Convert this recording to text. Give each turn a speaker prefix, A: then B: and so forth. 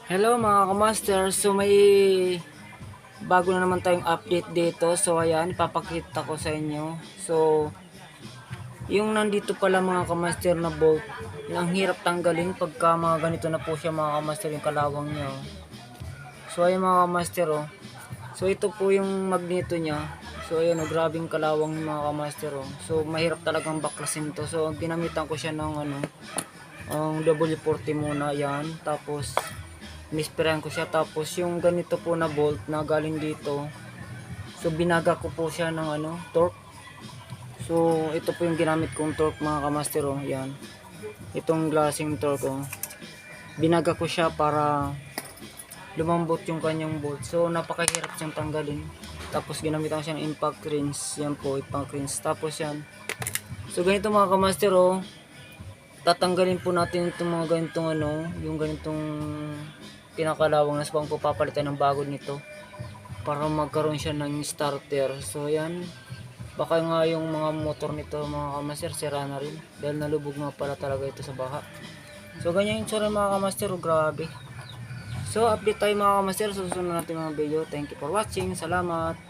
A: Hello mga kamaster, so may bago na naman tayong update dito. So ayan, ipapakita ko sa inyo. So yung nandito pala mga kamaster na bolt, ang hirap tanggalin pagka mga ganito na po siya mga kamaster yung kalawang niya. So ayan mga kamaster oh. So ito po yung magneto niya. So ayan oh, grabing kalawang mga kamaster oh. So mahirap talagang baklasin to. So ginamitan ko siya ng ang W40 muna yan. Tapos inispirahan ko siya, tapos yung ganito po na bolt na galing dito, so binaga ko po siya ng torque. So ito po yung ginamit kong torque mga kamaster oh. Yan, itong glassing torque oh. Binaga ko siya para lumambot yung kanyang bolt. So napakahirap siyang tanggalin. Tapos ginamitan ko siya ng impact rinse. Yan po, impact rinse. Tapos yan, so ganito mga kamaster oh, tatanggalin po natin itong mga ganitong yung ganitong pinakalawang na spang po, papalitan ng bago nito para magkaroon siya ng starter. So yan, baka nga yung mga motor nito mga kamaster sira na rin dahil nalubog nga pala talaga ito sa baha. So ganyan yung tsura mga kamaster oh, grabe. So update tayo mga kamaster, susunod natin mga video. Thank you for watching, salamat.